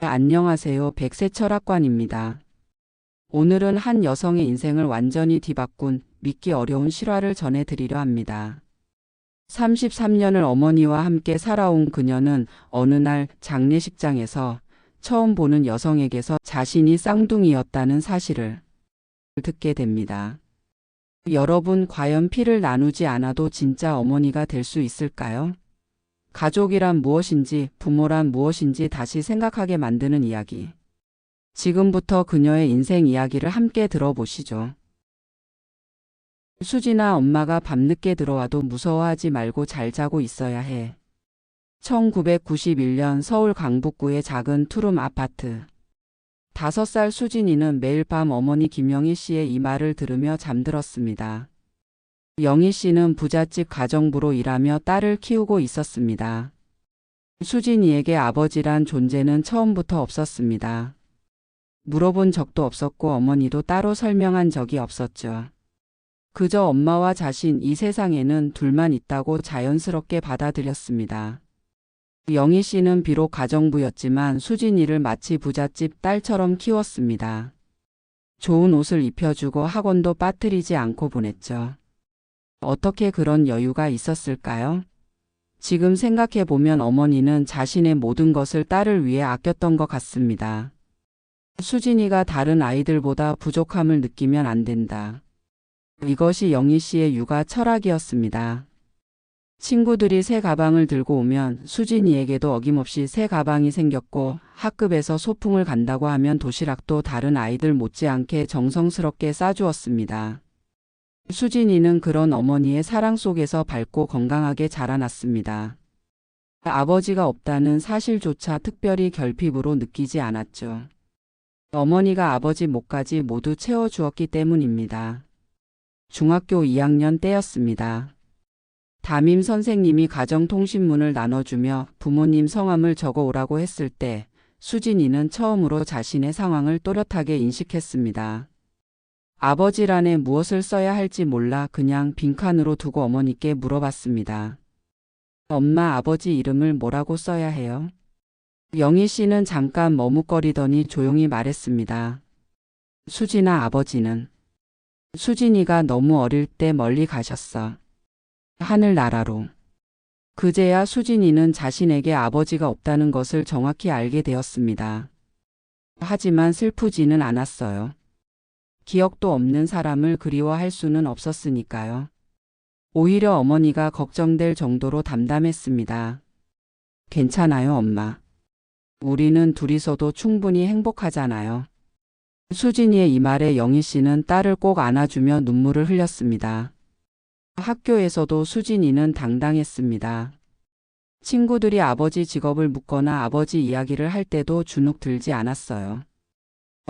안녕하세요. 백세 철학관입니다. 오늘은 한 여성의 인생을 완전히 뒤바꾼 믿기 어려운 실화를 전해드리려 합니다. 33년을 어머니와 함께 살아온 그녀는 어느 날 장례식장에서 처음 보는 여성에게서 자신이 쌍둥이였다는 사실을 듣게 됩니다. 여러분, 과연 피를 나누지 않아도 진짜 어머니가 될 수 있을까요? 가족이란 무엇인지, 부모란 무엇인지 다시 생각하게 만드는 이야기. 지금부터 그녀의 인생 이야기를 함께 들어보시죠. 수진아, 엄마가 밤늦게 들어와도 무서워하지 말고 잘 자고 있어야 해. 1991년 서울 강북구의 작은 투룸 아파트. 5살 수진이는 매일 밤 어머니 김영희 씨의 이 말을 들으며 잠들었습니다. 영희 씨는 부잣집 가정부로 일하며 딸을 키우고 있었습니다. 수진이에게 아버지란 존재는 처음부터 없었습니다. 물어본 적도 없었고 어머니도 따로 설명한 적이 없었죠. 그저 엄마와 자신, 이 세상에는 둘만 있다고 자연스럽게 받아들였습니다. 영희 씨는 비록 가정부였지만 수진이를 마치 부잣집 딸처럼 키웠습니다. 좋은 옷을 입혀주고 학원도 빠뜨리지 않고 보냈죠. 어떻게 그런 여유가 있었을까요? 지금 생각해보면 어머니는 자신의 모든 것을 딸을 위해 아꼈던 것 같습니다. 수진이가 다른 아이들보다 부족함을 느끼면 안 된다. 이것이 영희 씨의 육아 철학이었습니다. 친구들이 새 가방을 들고 오면 수진이에게도 어김없이 새 가방이 생겼고, 학급에서 소풍을 간다고 하면 도시락도 다른 아이들 못지않게 정성스럽게 싸주었습니다. 수진이는 그런 어머니의 사랑 속에서 밝고 건강하게 자라났습니다. 아버지가 없다는 사실조차 특별히 결핍으로 느끼지 않았죠. 어머니가 아버지 목까지 모두 채워주었기 때문입니다. 중학교 2학년 때였습니다. 담임 선생님이 가정통신문을 나눠주며 부모님 성함을 적어오라고 했을 때 수진이는 처음으로 자신의 상황을 또렷하게 인식했습니다. 아버지란에 무엇을 써야 할지 몰라 그냥 빈칸으로 두고 어머니께 물어봤습니다. 엄마, 아버지 이름을 뭐라고 써야 해요? 영희 씨는 잠깐 머뭇거리더니 조용히 말했습니다. 수진아, 아버지는. 수진이가 너무 어릴 때 멀리 가셨어. 하늘나라로. 그제야 수진이는 자신에게 아버지가 없다는 것을 정확히 알게 되었습니다. 하지만 슬프지는 않았어요. 기억도 없는 사람을 그리워할 수는 없었으니까요. 오히려 어머니가 걱정될 정도로 담담했습니다. 괜찮아요, 엄마. 우리는 둘이서도 충분히 행복하잖아요. 수진이의 이 말에 영희 씨는 딸을 꼭 안아주며 눈물을 흘렸습니다. 학교에서도 수진이는 당당했습니다. 친구들이 아버지 직업을 묻거나 아버지 이야기를 할 때도 주눅 들지 않았어요.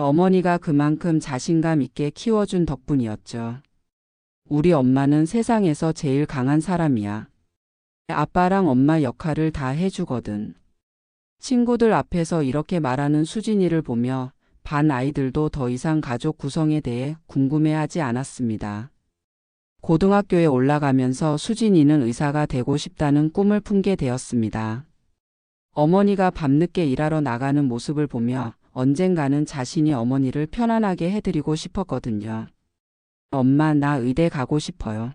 어머니가 그만큼 자신감 있게 키워준 덕분이었죠. 우리 엄마는 세상에서 제일 강한 사람이야. 아빠랑 엄마 역할을 다 해주거든. 친구들 앞에서 이렇게 말하는 수진이를 보며 반 아이들도 더 이상 가족 구성에 대해 궁금해하지 않았습니다. 고등학교에 올라가면서 수진이는 의사가 되고 싶다는 꿈을 품게 되었습니다. 어머니가 밤늦게 일하러 나가는 모습을 보며 언젠가는 자신이 어머니를 편안하게 해드리고 싶었거든요. 엄마, 나 의대 가고 싶어요.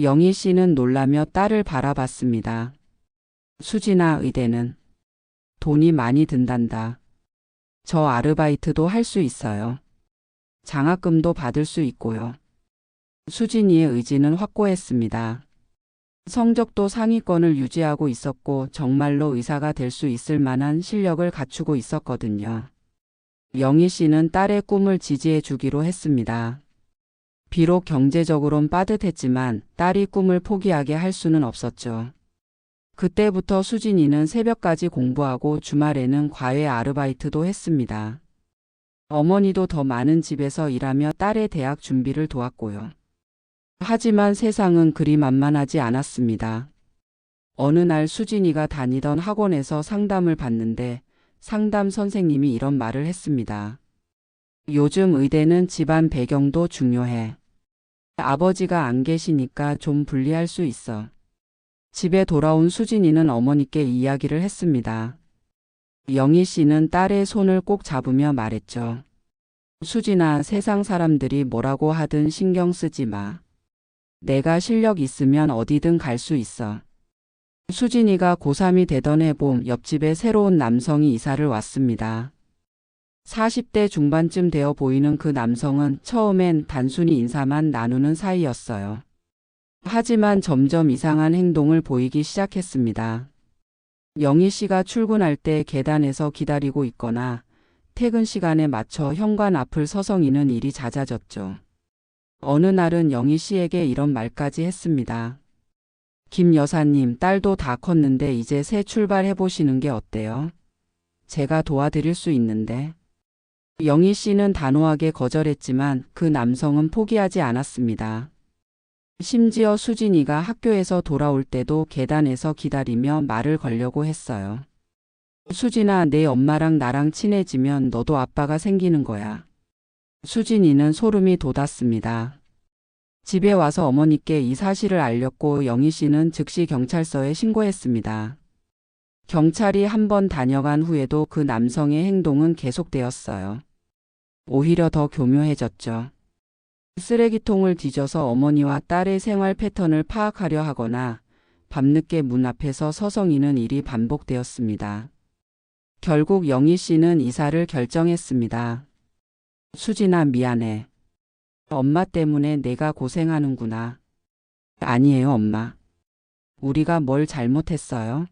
영희 씨는 놀라며 딸을 바라봤습니다. 수진아, 의대는 돈이 많이 든단다. 저 아르바이트도 할 수 있어요. 장학금도 받을 수 있고요. 수진이의 의지는 확고했습니다. 성적도 상위권을 유지하고 있었고 정말로 의사가 될 수 있을 만한 실력을 갖추고 있었거든요. 영희 씨는 딸의 꿈을 지지해 주기로 했습니다. 비록 경제적으론 빠듯했지만 딸이 꿈을 포기하게 할 수는 없었죠. 그때부터 수진이는 새벽까지 공부하고 주말에는 과외 아르바이트도 했습니다. 어머니도 더 많은 집에서 일하며 딸의 대학 준비를 도왔고요. 하지만 세상은 그리 만만하지 않았습니다. 어느 날 수진이가 다니던 학원에서 상담을 받는데 상담 선생님이 이런 말을 했습니다. 요즘 의대는 집안 배경도 중요해. 아버지가 안 계시니까 좀 불리할 수 있어. 집에 돌아온 수진이는 어머니께 이야기를 했습니다. 영희 씨는 딸의 손을 꼭 잡으며 말했죠. 수진아, 세상 사람들이 뭐라고 하든 신경 쓰지 마. 내가 실력 있으면 어디든 갈 수 있어. 수진이가 고3이 되던 해봄 옆집에 새로운 남성이 이사를 왔습니다. 40대 중반쯤 되어 보이는 그 남성은 처음엔 단순히 인사만 나누는 사이였어요. 하지만 점점 이상한 행동을 보이기 시작했습니다. 영희 씨가 출근할 때 계단에서 기다리고 있거나 퇴근 시간에 맞춰 현관 앞을 서성이는 일이 잦아졌죠. 어느 날은 영희 씨에게 이런 말까지 했습니다. 김 여사님, 딸도 다 컸는데 이제 새 출발해보시는 게 어때요? 제가 도와드릴 수 있는데. 영희 씨는 단호하게 거절했지만 그 남성은 포기하지 않았습니다. 심지어 수진이가 학교에서 돌아올 때도 계단에서 기다리며 말을 걸려고 했어요. 수진아, 내 엄마랑 나랑 친해지면 너도 아빠가 생기는 거야. 수진이는 소름이 돋았습니다. 집에 와서 어머니께 이 사실을 알렸고 영희 씨는 즉시 경찰서에 신고했습니다. 경찰이 한 번 다녀간 후에도 그 남성의 행동은 계속되었어요. 오히려 더 교묘해졌죠. 쓰레기통을 뒤져서 어머니와 딸의 생활 패턴을 파악하려 하거나 밤늦게 문 앞에서 서성이는 일이 반복되었습니다. 결국 영희 씨는 이사를 결정했습니다. 수진아, 미안해. 엄마 때문에 내가 고생하는구나. 아니에요, 엄마. 우리가 뭘 잘못했어요?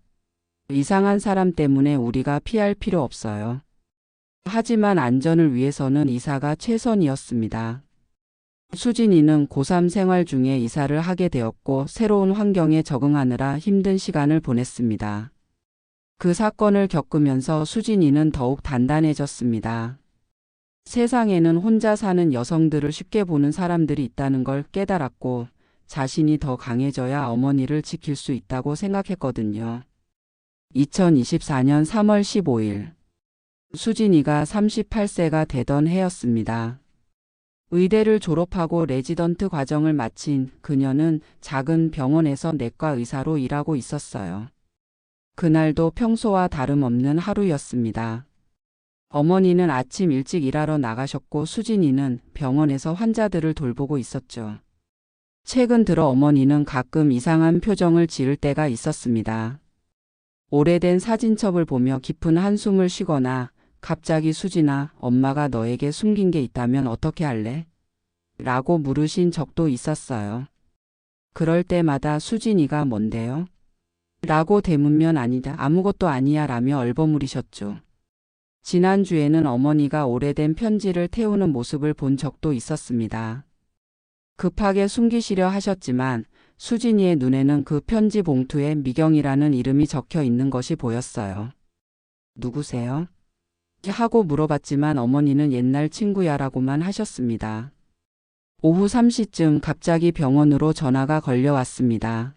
이상한 사람 때문에 우리가 피할 필요 없어요. 하지만 안전을 위해서는 이사가 최선이었습니다. 수진이는 고3 생활 중에 이사를 하게 되었고 새로운 환경에 적응하느라 힘든 시간을 보냈습니다. 그 사건을 겪으면서 수진이는 더욱 단단해졌습니다. 세상에는 혼자 사는 여성들을 쉽게 보는 사람들이 있다는 걸 깨달았고 자신이 더 강해져야 어머니를 지킬 수 있다고 생각했거든요. 2024년 3월 15일 수진이가 38세가 되던 해였습니다. 의대를 졸업하고 레지던트 과정을 마친 그녀는 작은 병원에서 내과 의사로 일하고 있었어요. 그날도 평소와 다름없는 하루였습니다. 어머니는 아침 일찍 일하러 나가셨고 수진이는 병원에서 환자들을 돌보고 있었죠. 최근 들어 어머니는 가끔 이상한 표정을 지을 때가 있었습니다. 오래된 사진첩을 보며 깊은 한숨을 쉬거나 갑자기 수진아, 엄마가 너에게 숨긴 게 있다면 어떻게 할래? 라고 물으신 적도 있었어요. 그럴 때마다 수진이가 뭔데요? 라고 되묻면 아니다, 아무것도 아니야 라며 얼버무리셨죠. 지난주에는 어머니가 오래된 편지를 태우는 모습을 본 적도 있었습니다. 급하게 숨기시려 하셨지만 수진이의 눈에는 그 편지 봉투에 미경이라는 이름이 적혀 있는 것이 보였어요. 누구세요? 하고 물어봤지만 어머니는 옛날 친구야라고만 하셨습니다. 오후 3시쯤 갑자기 병원으로 전화가 걸려왔습니다.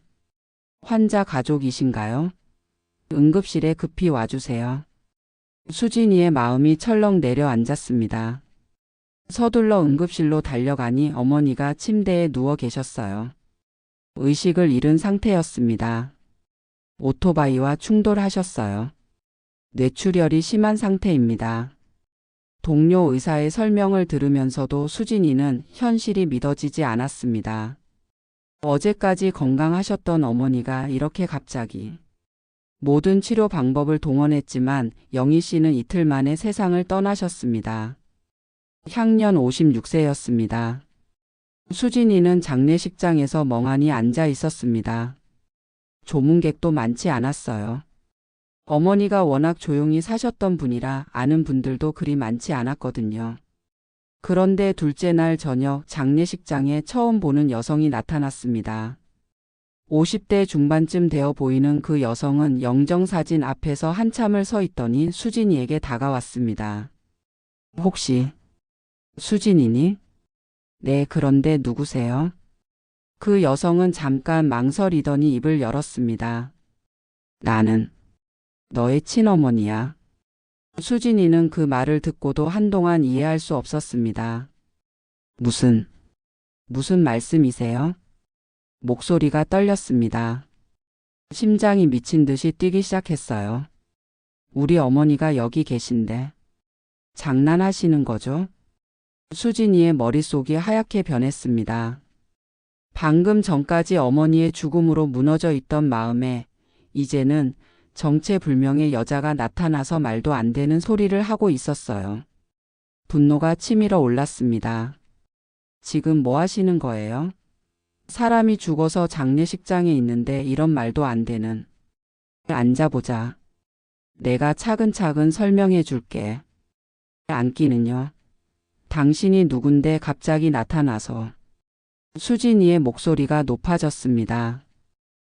환자 가족이신가요? 응급실에 급히 와주세요. 수진이의 마음이 철렁 내려앉았습니다. 서둘러 응급실로 달려가니 어머니가 침대에 누워 계셨어요. 의식을 잃은 상태였습니다. 오토바이와 충돌하셨어요. 뇌출혈이 심한 상태입니다. 동료 의사의 설명을 들으면서도 수진이는 현실이 믿어지지 않았습니다. 어제까지 건강하셨던 어머니가 이렇게 갑자기. 모든 치료 방법을 동원했지만 영희 씨는 이틀 만에 세상을 떠나셨습니다. 향년 56세였습니다. 수진이는 장례식장에서 멍하니 앉아 있었습니다. 조문객도 많지 않았어요. 어머니가 워낙 조용히 사셨던 분이라 아는 분들도 그리 많지 않았거든요. 그런데 둘째 날 저녁 장례식장에 처음 보는 여성이 나타났습니다. 50대 중반쯤 되어 보이는 그 여성은 영정사진 앞에서 한참을 서 있더니 수진이에게 다가왔습니다. 혹시 수진이니? 네, 그런데 누구세요? 그 여성은 잠깐 망설이더니 입을 열었습니다. 나는 너의 친어머니야. 수진이는 그 말을 듣고도 한동안 이해할 수 없었습니다. 무슨 말씀이세요? 목소리가 떨렸습니다. 심장이 미친 듯이 뛰기 시작했어요. 우리 어머니가 여기 계신데. 장난하시는 거죠? 수진이의 머릿속이 하얗게 변했습니다. 방금 전까지 어머니의 죽음으로 무너져 있던 마음에 이제는 정체불명의 여자가 나타나서 말도 안 되는 소리를 하고 있었어요. 분노가 치밀어 올랐습니다. 지금 뭐 하시는 거예요? 사람이 죽어서 장례식장에 있는데 이런 말도 안 되는. 앉아보자. 내가 차근차근 설명해 줄게. 앉기는요. 당신이 누군데 갑자기 나타나서. 수진이의 목소리가 높아졌습니다.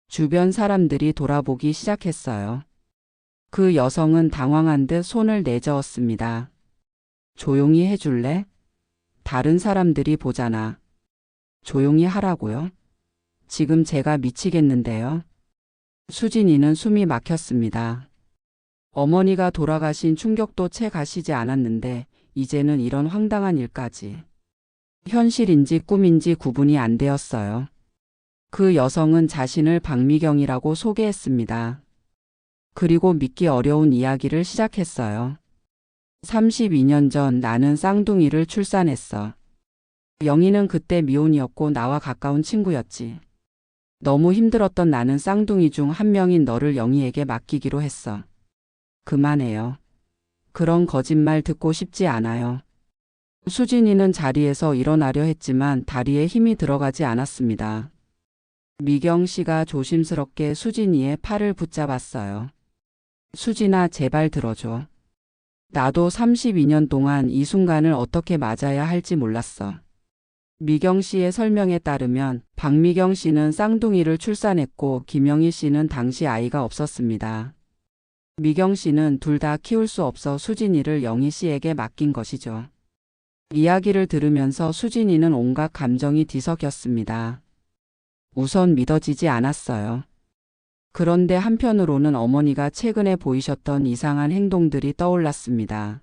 주변 사람들이 돌아보기 시작했어요. 그 여성은 당황한 듯 손을 내저었습니다. 조용히 해줄래? 다른 사람들이 보잖아. 조용히 하라고요? 지금 제가 미치겠는데요. 수진이는 숨이 막혔습니다. 어머니가 돌아가신 충격도 채 가시지 않았는데 이제는 이런 황당한 일까지. 현실인지 꿈인지 구분이 안 되었어요. 그 여성은 자신을 박미경이라고 소개했습니다. 그리고 믿기 어려운 이야기를 시작했어요. 32년 전 나는 쌍둥이를 출산했어. 영희는 그때 미혼이었고 나와 가까운 친구였지. 너무 힘들었던 나는 쌍둥이 중 한 명인 너를 영희에게 맡기기로 했어. 그만해요. 그런 거짓말 듣고 싶지 않아요. 수진이는 자리에서 일어나려 했지만 다리에 힘이 들어가지 않았습니다. 미경 씨가 조심스럽게 수진이의 팔을 붙잡았어요. 수진아, 제발 들어줘. 나도 32년 동안 이 순간을 어떻게 맞아야 할지 몰랐어. 미경 씨의 설명에 따르면 박미경 씨는 쌍둥이를 출산했고 김영희 씨는 당시 아이가 없었습니다. 미경 씨는 둘 다 키울 수 없어 수진이를 영희 씨에게 맡긴 것이죠. 이야기를 들으면서 수진이는 온갖 감정이 뒤섞였습니다. 우선 믿어지지 않았어요. 그런데 한편으로는 어머니가 최근에 보이셨던 이상한 행동들이 떠올랐습니다.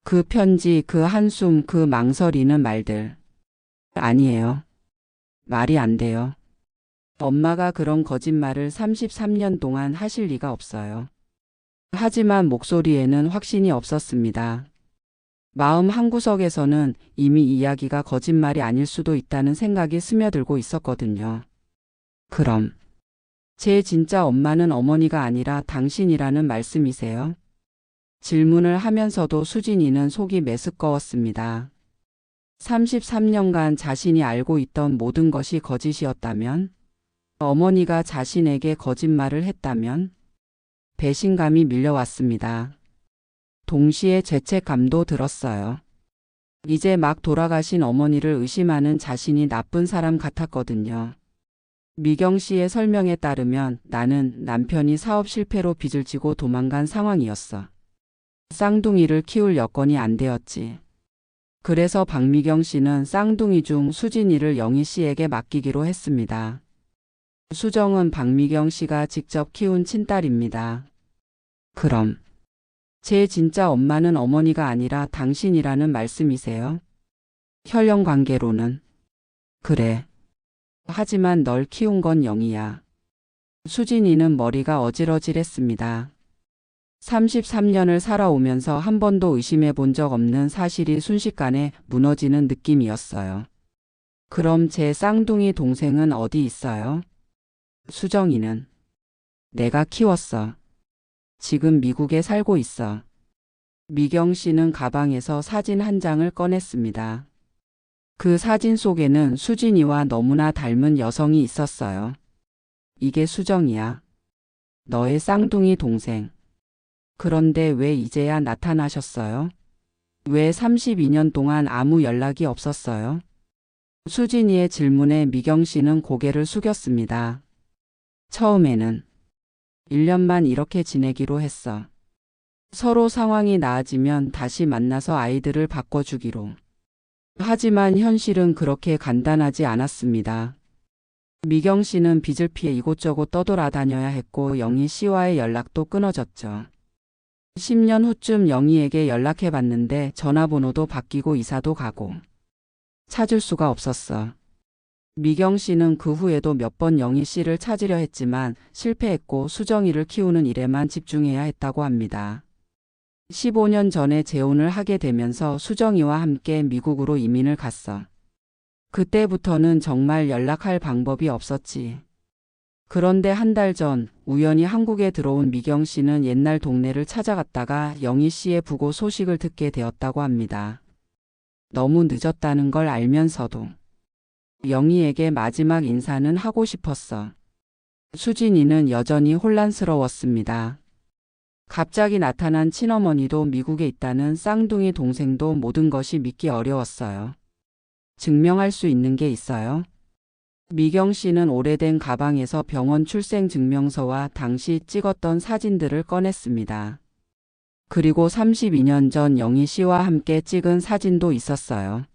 그 편지, 그 한숨, 그 망설이는 말들. 아니에요. 말이 안 돼요. 엄마가 그런 거짓말을 33년 동안 하실 리가 없어요. 하지만 목소리에는 확신이 없었습니다. 마음 한구석에서는 이미 이야기가 거짓말이 아닐 수도 있다는 생각이 스며들고 있었거든요. 그럼 제 진짜 엄마는 어머니가 아니라 당신이라는 말씀이세요? 질문을 하면서도 수진이는 속이 메스꺼웠습니다. 33년간 자신이 알고 있던 모든 것이 거짓이었다면? 어머니가 자신에게 거짓말을 했다면? 배신감이 밀려왔습니다. 동시에 죄책감도 들었어요. 이제 막 돌아가신 어머니를 의심하는 자신이 나쁜 사람 같았거든요. 미경 씨의 설명에 따르면 나는 남편이 사업 실패로 빚을 지고 도망간 상황이었어. 쌍둥이를 키울 여건이 안 되었지. 그래서 박미경 씨는 쌍둥이 중 수진이를 영희 씨에게 맡기기로 했습니다. 수정은 박미경 씨가 직접 키운 친딸입니다. 그럼 제 진짜 엄마는 어머니가 아니라 당신이라는 말씀이세요? 혈연 관계로는. 그래. 하지만 널 키운 건 영희야. 수진이는 머리가 어질어질했습니다. 33년을 살아오면서 한 번도 의심해 본 적 없는 사실이 순식간에 무너지는 느낌이었어요. 그럼 제 쌍둥이 동생은 어디 있어요? 수정이는. 내가 키웠어. 지금 미국에 살고 있어. 미경 씨는 가방에서 사진 한 장을 꺼냈습니다. 그 사진 속에는 수진이와 너무나 닮은 여성이 있었어요. 이게 수정이야. 너의 쌍둥이 동생. 그런데 왜 이제야 나타나셨어요? 왜 32년 동안 아무 연락이 없었어요? 수진이의 질문에 미경 씨는 고개를 숙였습니다. 처음에는 1년만 이렇게 지내기로 했어. 서로 상황이 나아지면 다시 만나서 아이들을 바꿔주기로. 하지만 현실은 그렇게 간단하지 않았습니다. 미경 씨는 빚을 피해 이곳저곳 떠돌아다녀야 했고 영희 씨와의 연락도 끊어졌죠. 10년 후쯤 영희에게 연락해봤는데 전화번호도 바뀌고 이사도 가고. 찾을 수가 없었어. 미경 씨는 그 후에도 몇 번 영희 씨를 찾으려 했지만 실패했고 수정이를 키우는 일에만 집중해야 했다고 합니다. 15년 전에 재혼을 하게 되면서 수정이와 함께 미국으로 이민을 갔어. 그때부터는 정말 연락할 방법이 없었지. 그런데 한 달 전 우연히 한국에 들어온 미경 씨는 옛날 동네를 찾아갔다가 영희 씨의 부고 소식을 듣게 되었다고 합니다. 너무 늦었다는 걸 알면서도 영희에게 마지막 인사는 하고 싶었어. 수진이는 여전히 혼란스러웠습니다. 갑자기 나타난 친어머니도 미국에 있다는 쌍둥이 동생도 모든 것이 믿기 어려웠어요. 증명할 수 있는 게 있어요? 미경 씨는 오래된 가방에서 병원 출생 증명서와 당시 찍었던 사진들을 꺼냈습니다. 그리고 32년 전 영희 씨와 함께 찍은 사진도 있었어요.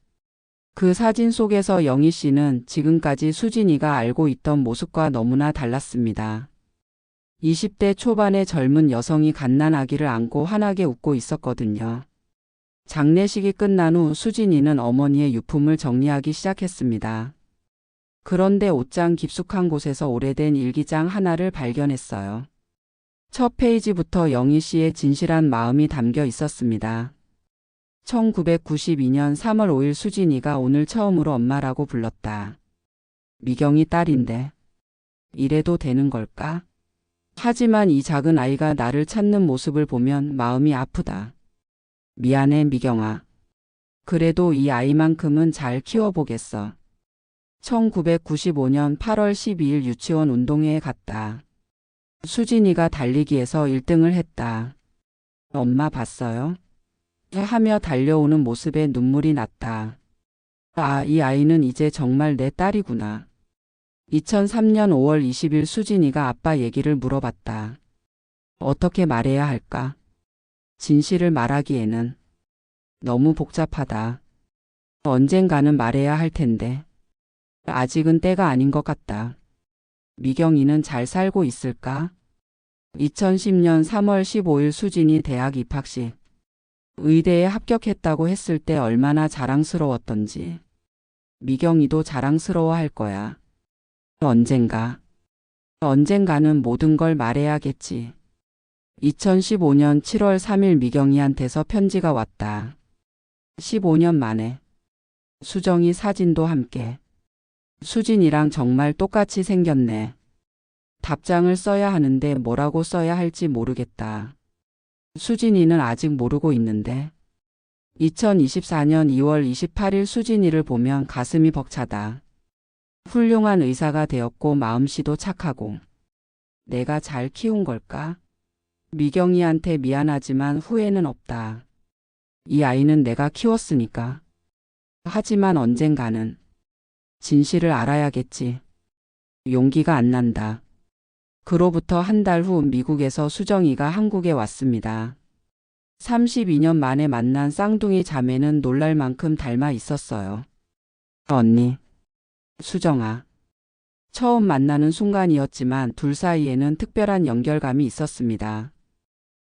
그 사진 속에서 영희 씨는 지금까지 수진이가 알고 있던 모습과 너무나 달랐습니다. 20대 초반의 젊은 여성이 갓난아기를 안고 환하게 웃고 있었거든요. 장례식이 끝난 후 수진이는 어머니의 유품을 정리하기 시작했습니다. 그런데 옷장 깊숙한 곳에서 오래된 일기장 하나를 발견했어요. 첫 페이지부터 영희 씨의 진실한 마음이 담겨 있었습니다. 1992년 3월 5일 수진이가 오늘 처음으로 엄마라고 불렀다. 미경이 딸인데 이래도 되는 걸까? 하지만 이 작은 아이가 나를 찾는 모습을 보면 마음이 아프다. 미안해 미경아. 그래도 이 아이만큼은 잘 키워보겠어. 1995년 8월 12일 유치원 운동회에 갔다. 수진이가 달리기에서 1등을 했다. 엄마 봤어요? 하며 달려오는 모습에 눈물이 났다. 아, 이 아이는 이제 정말 내 딸이구나. 2003년 5월 20일 수진이가 아빠 얘기를 물어봤다. 어떻게 말해야 할까? 진실을 말하기에는 너무 복잡하다. 언젠가는 말해야 할 텐데. 아직은 때가 아닌 것 같다. 미경이는 잘 살고 있을까? 2010년 3월 15일 수진이 대학 입학식. 의대에 합격했다고 했을 때 얼마나 자랑스러웠던지. 미경이도 자랑스러워할 거야. 언젠가는 모든 걸 말해야겠지. 2015년 7월 3일 미경이한테서 편지가 왔다. 15년 만에. 수정이 사진도 함께. 수진이랑 정말 똑같이 생겼네. 답장을 써야 하는데 뭐라고 써야 할지 모르겠다. 수진이는 아직 모르고 있는데. 2024년 2월 28일 수진이를 보면 가슴이 벅차다. 훌륭한 의사가 되었고 마음씨도 착하고. 내가 잘 키운 걸까? 미경이한테 미안하지만 후회는 없다. 이 아이는 내가 키웠으니까. 하지만 언젠가는 진실을 알아야겠지. 용기가 안 난다. 그로부터 한 달 후 미국에서 수정이가 한국에 왔습니다. 32년 만에 만난 쌍둥이 자매는 놀랄 만큼 닮아 있었어요. 언니, 수정아. 처음 만나는 순간이었지만 둘 사이에는 특별한 연결감이 있었습니다.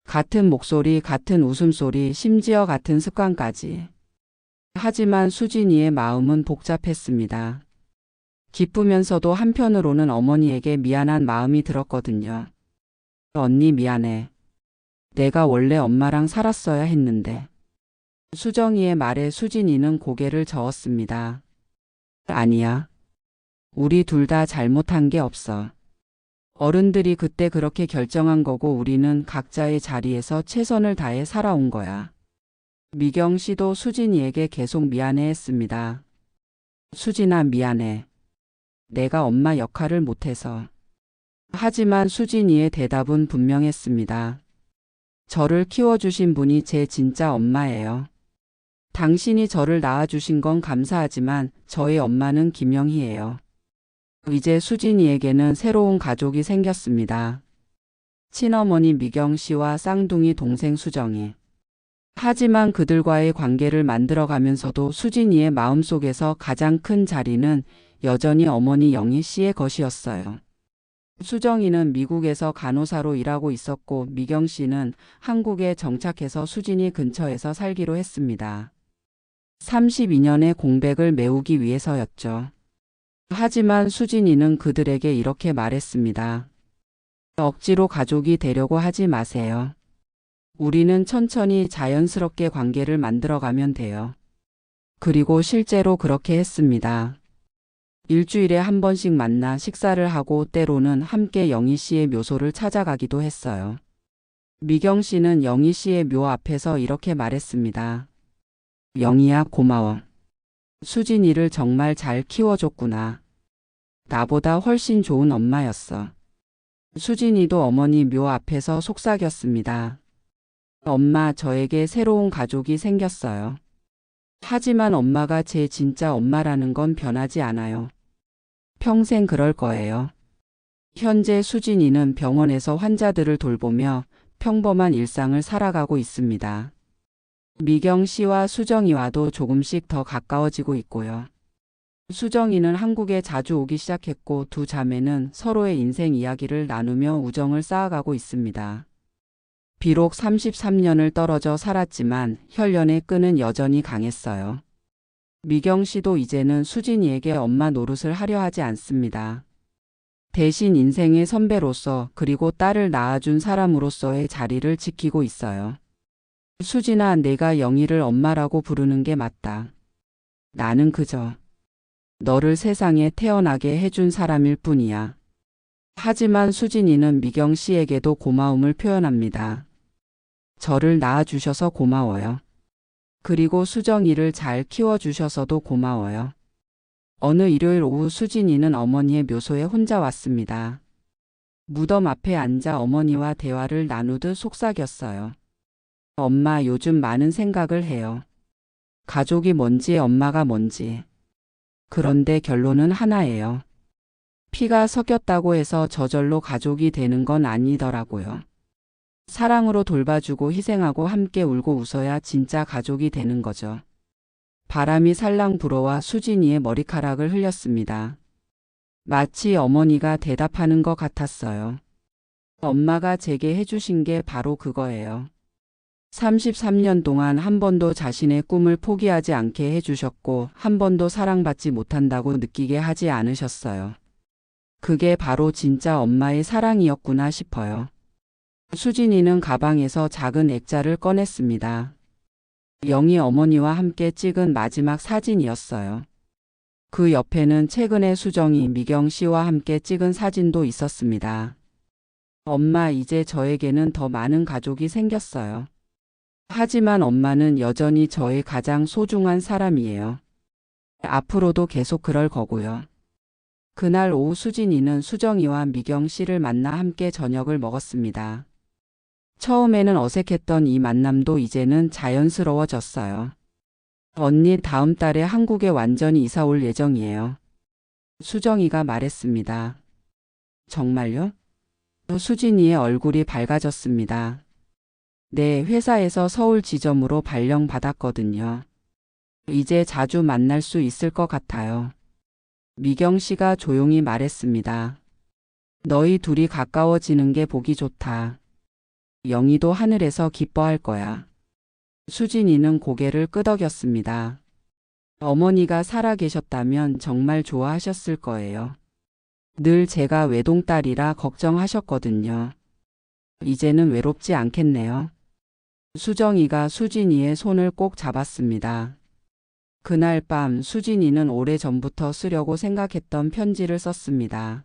같은 목소리, 같은 웃음소리, 심지어 같은 습관까지. 하지만 수진이의 마음은 복잡했습니다. 기쁘면서도 한편으로는 어머니에게 미안한 마음이 들었거든요. 언니 미안해. 내가 원래 엄마랑 살았어야 했는데. 수정이의 말에 수진이는 고개를 저었습니다. 아니야. 우리 둘 다 잘못한 게 없어. 어른들이 그때 그렇게 결정한 거고 우리는 각자의 자리에서 최선을 다해 살아온 거야. 미경 씨도 수진이에게 계속 미안해했습니다. 수진아 미안해. 내가 엄마 역할을 못해서. 하지만 수진이의 대답은 분명했습니다. 저를 키워주신 분이 제 진짜 엄마예요. 당신이 저를 낳아주신 건 감사하지만 저의 엄마는 김영희예요. 이제 수진이에게는 새로운 가족이 생겼습니다. 친어머니 미경 씨와 쌍둥이 동생 수정이. 하지만 그들과의 관계를 만들어가면서도 수진이의 마음속에서 가장 큰 자리는 여전히 어머니 영희 씨의 것이었어요. 수정이는 미국에서 간호사로 일하고 있었고 미경 씨는 한국에 정착해서 수진이 근처에서 살기로 했습니다. 32년의 공백을 메우기 위해서였죠. 하지만 수진이는 그들에게 이렇게 말했습니다. 억지로 가족이 되려고 하지 마세요. 우리는 천천히 자연스럽게 관계를 만들어가면 돼요. 그리고 실제로 그렇게 했습니다. 일주일에 한 번씩 만나 식사를 하고 때로는 함께 영희 씨의 묘소를 찾아가기도 했어요. 미경 씨는 영희 씨의 묘 앞에서 이렇게 말했습니다. 영희야, 고마워. 수진이를 정말 잘 키워줬구나. 나보다 훨씬 좋은 엄마였어. 수진이도 어머니 묘 앞에서 속삭였습니다. 엄마, 저에게 새로운 가족이 생겼어요. 하지만 엄마가 제 진짜 엄마라는 건 변하지 않아요. 평생 그럴 거예요. 현재 수진이는 병원에서 환자들을 돌보며 평범한 일상을 살아가고 있습니다. 미경 씨와 수정이와도 조금씩 더 가까워지고 있고요. 수정이는 한국에 자주 오기 시작했고 두 자매는 서로의 인생 이야기를 나누며 우정을 쌓아가고 있습니다. 비록 33년을 떨어져 살았지만 혈연의 끈은 여전히 강했어요. 미경 씨도 이제는 수진이에게 엄마 노릇을 하려 하지 않습니다. 대신 인생의 선배로서 그리고 딸을 낳아준 사람으로서의 자리를 지키고 있어요. 수진아, 내가 영희를 엄마라고 부르는 게 맞다. 나는 그저 너를 세상에 태어나게 해준 사람일 뿐이야. 하지만 수진이는 미경 씨에게도 고마움을 표현합니다. 저를 낳아주셔서 고마워요. 그리고 수정이를 잘 키워주셔서도 고마워요. 어느 일요일 오후 수진이는 어머니의 묘소에 혼자 왔습니다. 무덤 앞에 앉아 어머니와 대화를 나누듯 속삭였어요. 엄마, 요즘 많은 생각을 해요. 가족이 뭔지 엄마가 뭔지. 그런데 결론은 하나예요. 피가 섞였다고 해서 저절로 가족이 되는 건 아니더라고요. 사랑으로 돌봐주고 희생하고 함께 울고 웃어야 진짜 가족이 되는 거죠. 바람이 살랑 불어와 수진이의 머리카락을 흘렸습니다. 마치 어머니가 대답하는 것 같았어요. 엄마가 제게 해주신 게 바로 그거예요. 33년 동안 한 번도 자신의 꿈을 포기하지 않게 해주셨고 한 번도 사랑받지 못한다고 느끼게 하지 않으셨어요. 그게 바로 진짜 엄마의 사랑이었구나 싶어요. 수진이는 가방에서 작은 액자를 꺼냈습니다. 영희 어머니와 함께 찍은 마지막 사진이었어요. 그 옆에는 최근에 수정이 미경 씨와 함께 찍은 사진도 있었습니다. 엄마, 이제 저에게는 더 많은 가족이 생겼어요. 하지만 엄마는 여전히 저의 가장 소중한 사람이에요. 앞으로도 계속 그럴 거고요. 그날 오후 수진이는 수정이와 미경 씨를 만나 함께 저녁을 먹었습니다. 처음에는 어색했던 이 만남도 이제는 자연스러워졌어요. 언니, 다음 달에 한국에 완전히 이사 올 예정이에요. 수정이가 말했습니다. 정말요? 수진이의 얼굴이 밝아졌습니다. 네, 회사에서 서울 지점으로 발령받았거든요. 이제 자주 만날 수 있을 것 같아요. 미경 씨가 조용히 말했습니다. 너희 둘이 가까워지는 게 보기 좋다. 영희도 하늘에서 기뻐할 거야. 수진이는 고개를 끄덕였습니다. 어머니가 살아 계셨다면 정말 좋아하셨을 거예요. 늘 제가 외동딸이라 걱정하셨거든요. 이제는 외롭지 않겠네요. 수정이가 수진이의 손을 꼭 잡았습니다. 그날 밤 수진이는 오래전부터 쓰려고 생각했던 편지를 썼습니다.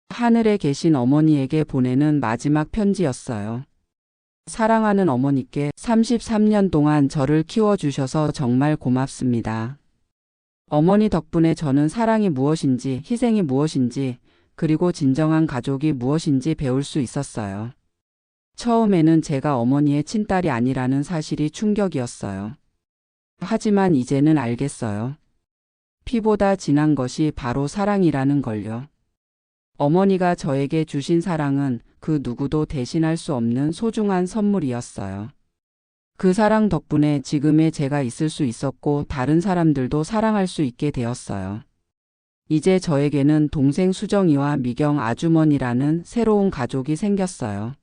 하늘에 계신 어머니에게 보내는 마지막 편지였어요. 사랑하는 어머니께 33년 동안 저를 키워주셔서 정말 고맙습니다. 어머니 덕분에 저는 사랑이 무엇인지, 희생이 무엇인지, 그리고 진정한 가족이 무엇인지 배울 수 있었어요. 처음에는 제가 어머니의 친딸이 아니라는 사실이 충격이었어요. 하지만 이제는 알겠어요. 피보다 진한 것이 바로 사랑이라는 걸요. 어머니가 저에게 주신 사랑은 그 누구도 대신할 수 없는 소중한 선물이었어요. 그 사랑 덕분에 지금의 제가 있을 수 있었고 다른 사람들도 사랑할 수 있게 되었어요. 이제 저에게는 동생 수정이와 미경 아주머니라는 새로운 가족이 생겼어요.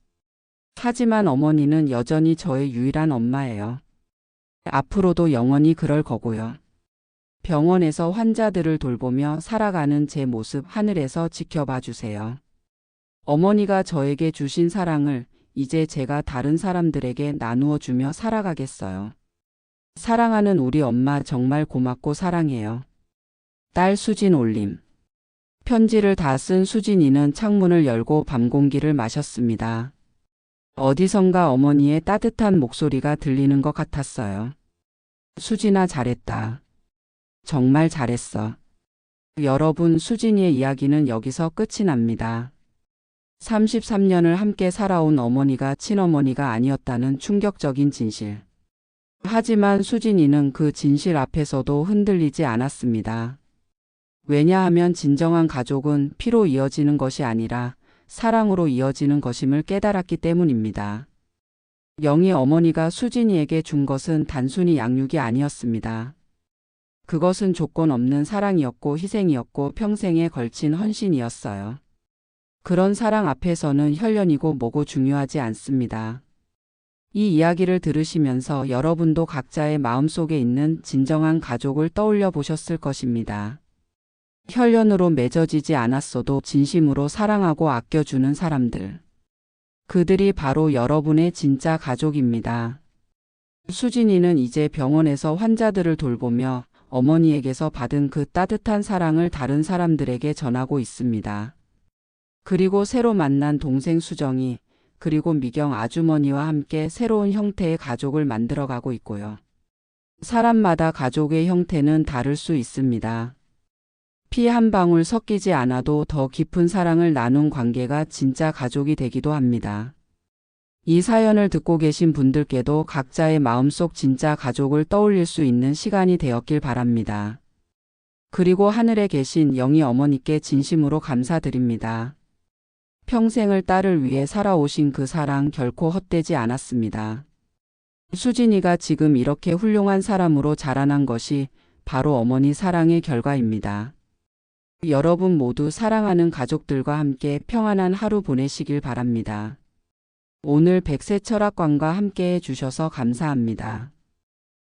하지만 어머니는 여전히 저의 유일한 엄마예요. 앞으로도 영원히 그럴 거고요. 병원에서 환자들을 돌보며 살아가는 제 모습 하늘에서 지켜봐 주세요. 어머니가 저에게 주신 사랑을 이제 제가 다른 사람들에게 나누어 주며 살아가겠어요. 사랑하는 우리 엄마 정말 고맙고 사랑해요. 딸 수진 올림. 편지를 다 쓴 수진이는 창문을 열고 밤 공기를 마셨습니다. 어디선가 어머니의 따뜻한 목소리가 들리는 것 같았어요. 수진아, 잘했다. 정말 잘했어. 여러분, 수진이의 이야기는 여기서 끝이 납니다. 33년을 함께 살아온 어머니가 친어머니가 아니었다는 충격적인 진실. 하지만 수진이는 그 진실 앞에서도 흔들리지 않았습니다. 왜냐하면 진정한 가족은 피로 이어지는 것이 아니라 사랑으로 이어지는 것임을 깨달았기 때문입니다. 영희 어머니가 수진이에게 준 것은 단순히 양육이 아니었습니다. 그것은 조건 없는 사랑이었고 희생이었고 평생에 걸친 헌신이었어요. 그런 사랑 앞에서는 혈연이고 뭐고 중요하지 않습니다. 이 이야기를 들으시면서 여러분도 각자의 마음속에 있는 진정한 가족을 떠올려 보셨을 것입니다. 혈연으로 맺어지지 않았어도 진심으로 사랑하고 아껴주는 사람들. 그들이 바로 여러분의 진짜 가족입니다. 수진이는 이제 병원에서 환자들을 돌보며 어머니에게서 받은 그 따뜻한 사랑을 다른 사람들에게 전하고 있습니다. 그리고 새로 만난 동생 수정이, 그리고 미경 아주머니와 함께 새로운 형태의 가족을 만들어가고 있고요. 사람마다 가족의 형태는 다를 수 있습니다. 피 한 방울 섞이지 않아도 더 깊은 사랑을 나눈 관계가 진짜 가족이 되기도 합니다. 이 사연을 듣고 계신 분들께도 각자의 마음속 진짜 가족을 떠올릴 수 있는 시간이 되었길 바랍니다. 그리고 하늘에 계신 영희 어머니께 진심으로 감사드립니다. 평생을 딸을 위해 살아오신 그 사랑 결코 헛되지 않았습니다. 수진이가 지금 이렇게 훌륭한 사람으로 자라난 것이 바로 어머니 사랑의 결과입니다. 여러분 모두 사랑하는 가족들과 함께 평안한 하루 보내시길 바랍니다. 오늘 백세 철학관과 함께 해주셔서 감사합니다.